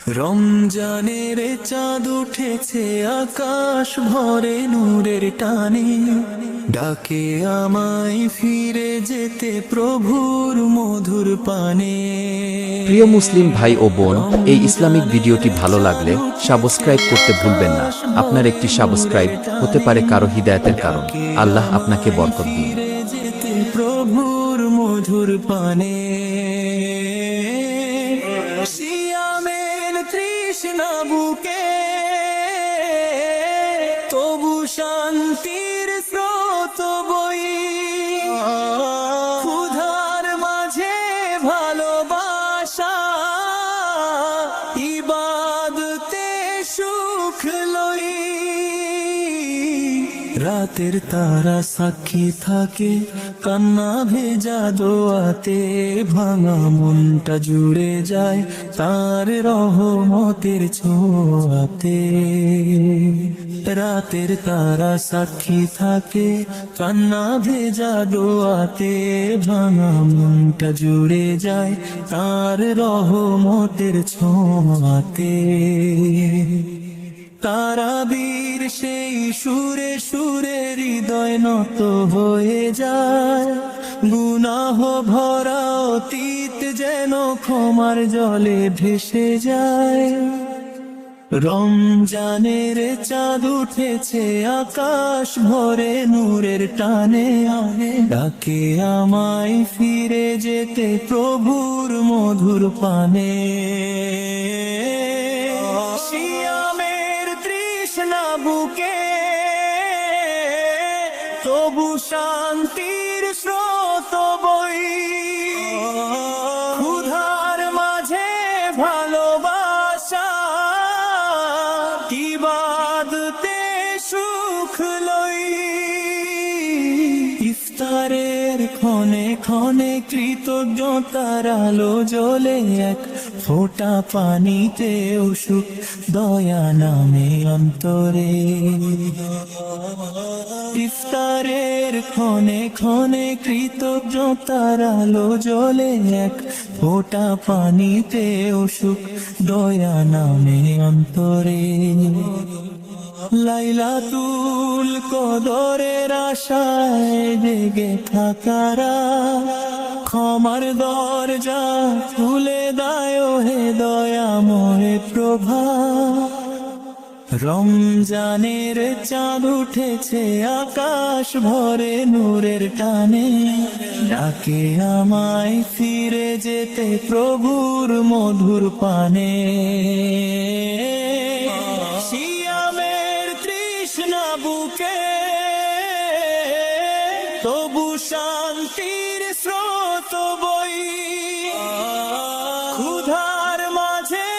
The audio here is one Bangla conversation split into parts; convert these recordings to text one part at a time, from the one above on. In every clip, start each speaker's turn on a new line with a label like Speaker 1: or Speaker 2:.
Speaker 1: রমজানের চাঁদ উঠেছে আকাশ ভরে নূরের টানে, ডাকে আমায় ফিরে যেতে প্রভুর মধুর পানে।
Speaker 2: প্রিয় মুসলিম ভাই ও বোন, এই ইসলামিক ভিডিওটি ভালো লাগলে সাবস্ক্রাইব করতে ভুলবেন না। আপনার একটি সাবস্ক্রাইব হতে পারে কারো হিদায়াতের কারণ। আল্লাহ আপনাকে বরকত দিন।
Speaker 1: ফিরে যেতে প্রভুর মধুর পানে। সিয়ামের তৃষ্ণা বুকে তবু শান্তির স্রোত বই, ক্ষুধার মাঝে ভালোবাসা, ইবাদতে সুখ লই। রাতের তারা সাক্ষী থাকে কান্না ভেজা দোয়াতে, ভাঙা মনটা জুড়ে যায় তার রহমতের ছোঁয়াতে। রাতের তারা সাক্ষী থাকে কান্না ভেজা দোয়াতে, ভাঙা মনটা জুড়ে যায় তার রহমতের ছোঁয়াতে। তারাবীর সেই সুরে সুরে হৃদয় নত হয়ে যায়, গুনাহ ভরা অতীত যেন ক্ষমার জলে ভেসে যায়। রমজানের চাঁদ উঠেছে আকাশ ভরে নূরের টানে, ডাকে আমায় ফিরে যেতে প্রভুর মধুর পানে। সিয়ামের তৃষ্ণা বুকে তবু শান্তির স্রোত বই, ক্ষুধার মাঝে ভালোবাসা, ইবাদতে সুখ লই। ইফতারের ক্ষণে ক্ষণে কৃতজ্ঞতার আলো জ্বলে, এক ফোঁটা পানিতেও সুখ দয়া নামে অন্তরে। ইফতারের ক্ষণে ক্ষণে কৃতজ্ঞতার আলো জ্বলে, এক ফোঁটা পানিতেও সুখ দয়া নামে অন্তরে। লাইলাতুল কদরের আশায় জেগে থাকারা, ক্ষমার দরজা খুলে দায় হে দয়াময় প্রভা। রমজানের চাঁদ উঠেছে আকাশ ভরে নূরের টানে, ডাকে আমায় ফিরে যেতে প্রভুর মধুর পানে। সিয়ামের তৃষ্ণা বুকে তবু শান্তির স্রোত বই, ক্ষুধার মাঝে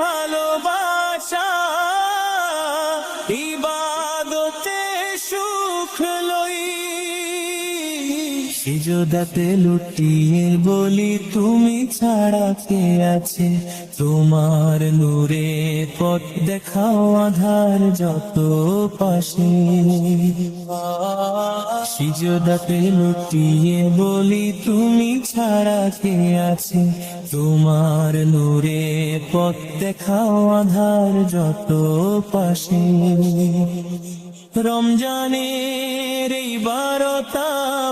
Speaker 1: ভালোবাসা, ইবাদতে সুখ লই। সিজদাতে লুটিয়ে বলি তুমি ছাড়া কে আছে, তোমার নূরে পথ দেখাও আধার যত পাশে। সিজদাতে লুটিয়ে বলি তুমি ছাড়া কে আছে, তোমার নূরে পথ দেখাও আধার যত পাশে। রমজানের এই বারতা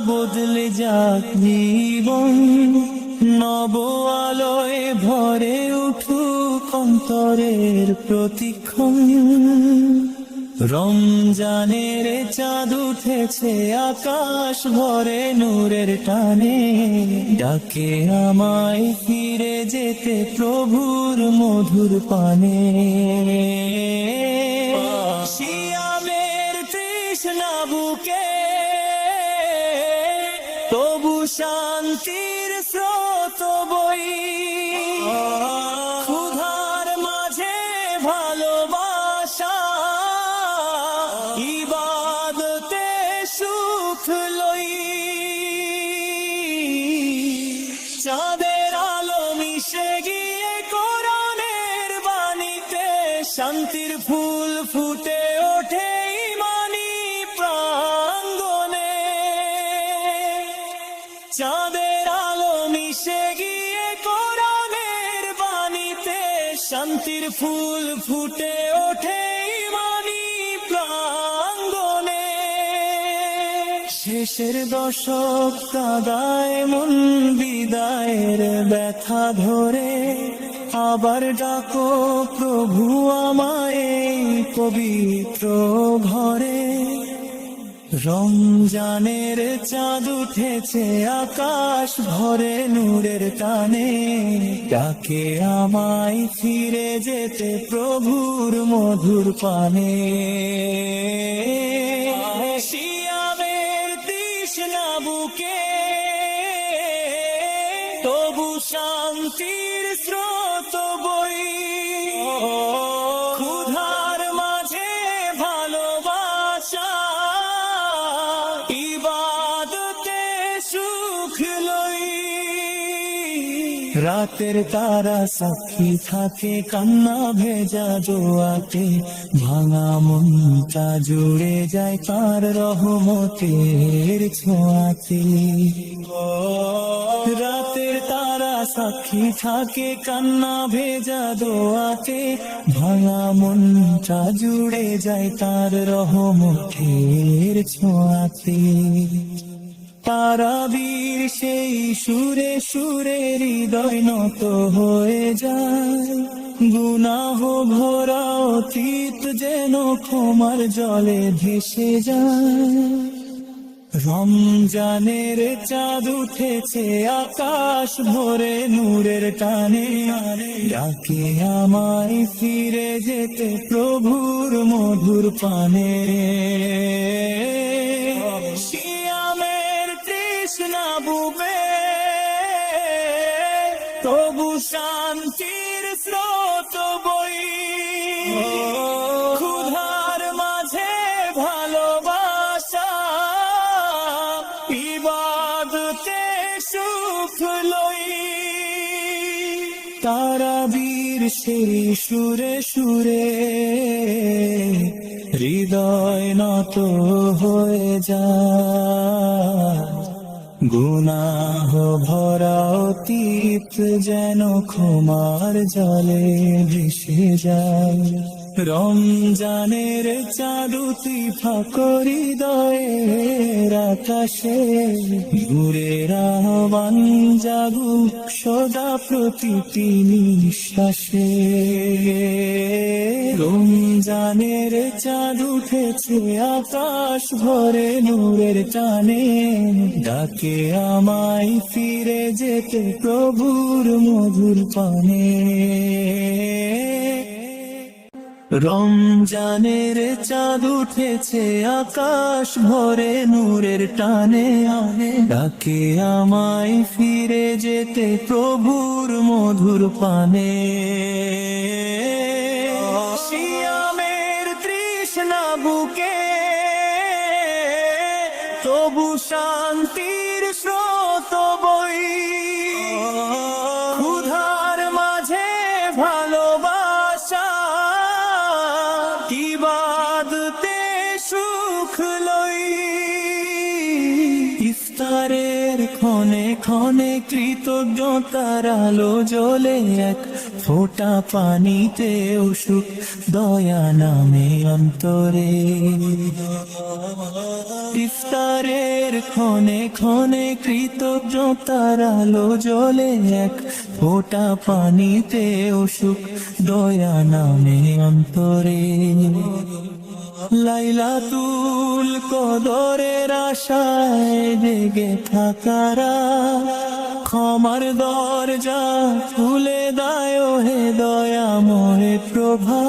Speaker 1: বদলে যাক জীবন, নব আলোয় ভরে উঠুক অন্তরের প্রতিক্ষণ। রমজানের চাঁদ উঠেছে আকাশ ভরে নূরের টানে, ডাকে আমায় ফিরে যেতে প্রভুর মধুর পানে। সিয়ামের তৃষ্ণা বুকে তবু শান্তির স্রোত বই, ক্ষুধার মাঝে ভালোবাসা, ইবাদতে সুখ লই। চাঁদের আলো মিশে গিয়ে কোরআনের বাণীতে, শান্তির ফুল ফুটে ওঠে ইমানি প্রাঙ্গণে। চাঁদের আলো মিশে গিয়ে কোরআনের বাণীতে, শান্তির ফুল ফুটে ওঠে মানি প্রাঙ্গণে, শেষের দশক কাদায় মন বিদায়ের ব্যথা ধরে, আবার ডাকো প্রভু আমায় পবিত্র ঘরে। রমজানের চাঁদ উঠেছে আকাশ ভরে নূরের টানে, ডাকে আমায় ফিরে যেতে প্রভুর মধুর পানে। সিয়ামের তৃষ্ণা বুকে তবু শান্তির স্রোত বই, ক্ষুধার মাঝে ভালোবাসা, ইবাদতে সুখ লই। রাতের তারা সাক্ষী থাকে কান্না ভেজা জোয়াতে, ভাঙা মনটা জুড়ে যায় তার রহমতের ছোঁয়াতে। রাতের তারা সাক্ষী থাকে কান্না ভেজা দোয়াতে, ভাঙা মনটা জুড়ে যায় তার রহমতের ছোঁয়াতে। তারাবীর সেই সুরে সুরে হৃদয় নত হয়ে যায়, গুনাহ ভরা অতীত যেন ক্ষমার জলে ভেসে যায়। রমজানের চাঁদ উঠেছে আকাশ ভরে নূরের টানে, ডাকে আমায় ফিরে যেতে প্রভুর মধুর পানে। সিয়ামের তৃষ্ণা বুকে তবু শান্তির স্রোত বই, ক্ষুধার মাঝে ভালোবাসা, ইবাদতে সুখ লই। তারাবীর সেই সুরে সুরে হৃদয় নত হয়ে যায়, গুনাহ ভরা অতীত যেন ক্ষমার জলে ভেসে যায়। রমজানের চাঁদ উঠিফা করি হৃদয়ের আকাশে, নূরের আহ্বান জাগুক সদা প্রতিটি নিঃশ্বাসে। রমজানের চাঁদ উঠেছে আকাশ ভরে নূরের টানে, ডাকে আমায় ফিরে যেতে প্রভুর মধুর পানে। রমজানের চাঁদ উঠেছে আকাশ ভরে নূরের টানে, ডাকে আমায় ফিরে যেতে প্রভুর মধুর পানে। সিয়ামের তৃষ্ণা বুকে তবু শান্তির স্রোত বই, ক্ষুধার মাঝে ভালোবাসা, ইবাদতে সুখ লই। ইফতারের ক্ষণে ক্ষণে কৃতজ্ঞতার আলো জ্বলে, এক ফোঁটা পানিতে সুখ দয়া নামে অন্তরে। ইফতারের ক্ষণে ক্ষণে কৃতজ্ঞতার আলো জ্বলে, এক ফোঁটা পানিতে সুখ দয়া নামে অন্তরে। লাইলাতুল কদরের আশায় জেগে থাকারা, ক্ষমার দরজা খুলে দায় হে দয়াময় প্রভা।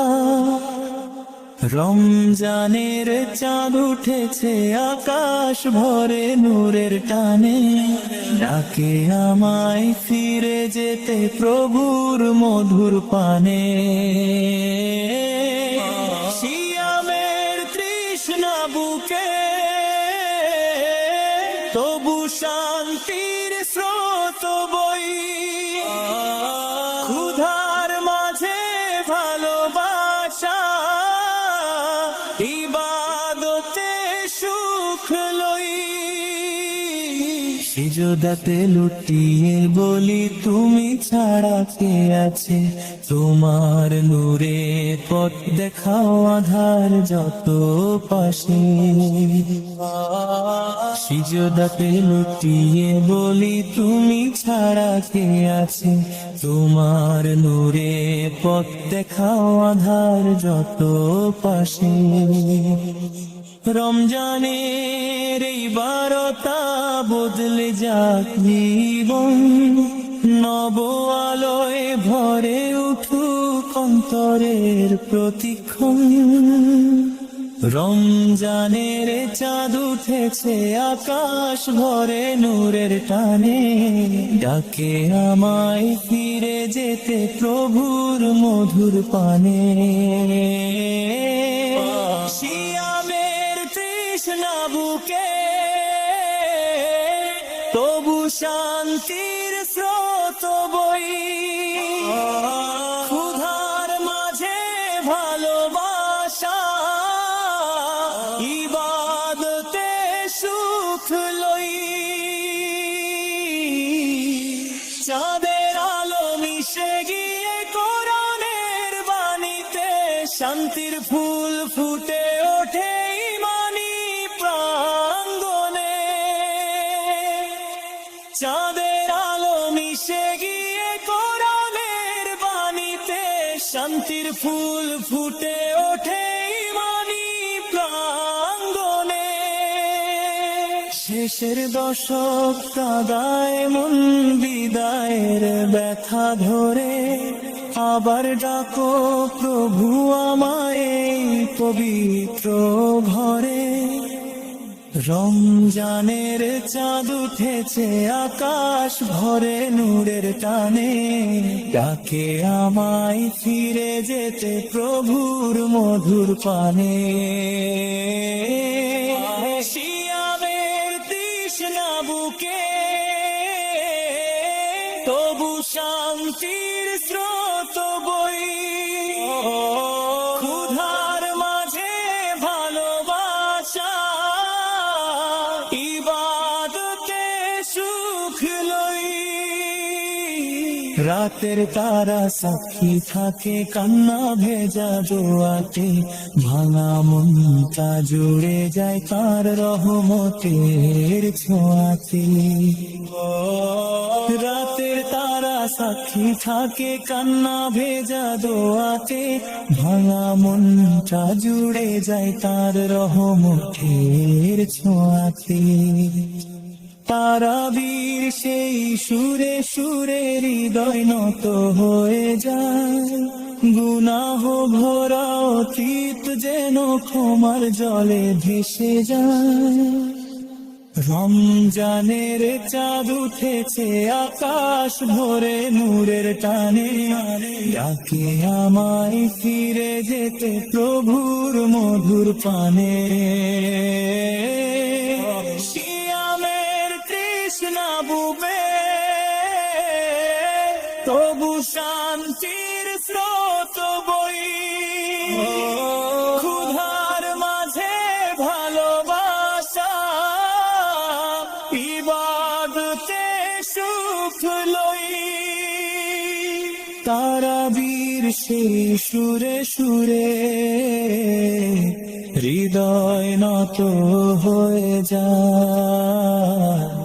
Speaker 1: রমজানের চাঁদ উঠেছে আকাশ ভরে নূরের টানে, ডাকে আমায় ফিরে যেতে প্রভুর মধুর পানে। সিয়ামের তৃষ্ণা বুকে তবু শান্তির স্রোত বই, ক্ষুধার মাঝে ভালোবাসা, ইবাদতে সুখ লই। সিজদাতে লুটিয়ে বলি তুমি ছাড়া কে আছে, তোমার নূরে পথ দেখাও আধার যত পাশে। সিজদাতে লুটিয়ে বলি তুমি ছাড়া কে আছে, তোমার নূরে পথ দেখাও আধার যত পাশে। রমজানের এই বারতা বদলে যাক জীবন, নব আলোয় ভরে উঠুক অন্তরের প্রতিক্ষণ। রমজানের চাঁদ উঠেছে আকাশ ভরে নূরের টানে, ডাকে আমায় ফিরে যেতে প্রভুর মধুর পানে। সিয়ামের তৃষ্ণা বুকে তবু শান্তির স্রোত বই, ক্ষুধার মাঝে ভালোবাসা, ইবাদতে সুখ লই। চাঁদের আলো মিশে গিয়ে কোরআনের বাণীতে, শান্তির ফুল ফুটে ওঠে ইমানি প্রাঙ্গণে। চাঁদের আলো মিশে গিয়ে কোরআনের বাণীতে, শান্তির ফুল ফুটে ওঠে ইমানি প্রাঙ্গণে। শেষের দশক কাদায় মন বিদায়ের ব্যথা ধরে, আবার ডাকো প্রভু আমায় পবিত্র ঘরে। রমজানের চাঁদ উঠেছে আকাশ ভরে নূরের টানে, ডাকে আমায় ফিরে যেতে প্রভুর মধুর পানে। সিয়ামের তৃষ্ণা বুকে তবু শান্তির স্রোত বই, ক্ষুধার মাঝে ভালোবাসা, ইবাদতে সুখ লই। রাতের তারা সাক্ষী থাকে কান্না ভেজা দোয়াতে, ভাঙা মনটা জুড়ে যায় তার রহমতের ছোঁয়াতে। রাতের তারা সাক্ষী থাকে কান্না ভেজা দোয়াতে, ভাঙা মনটা জুড়ে যায় তার রহমতের ছোঁয়াতে। তারাবীর সেই সুরে সুরে হৃদয় নত হয়ে যায়, গুনাহ ভরা অতীত যেন ক্ষমার জলে ভেসে যায়। রমজানের চাঁদ উঠেছে আকাশ ভরে নূরের টানে, ডাকে আমায় ফিরে যেতে প্রভুর মধুর পানে। সিয়ামের তৃষ্ণা বুকে তবু শান্তির স্রোত বই, ক্ষুধার মাঝে ভালোবাসা, ইবাদতে সুখ লই। তারাবীর সেই সুরে সুরে হৃদয় নত হয়ে যায়।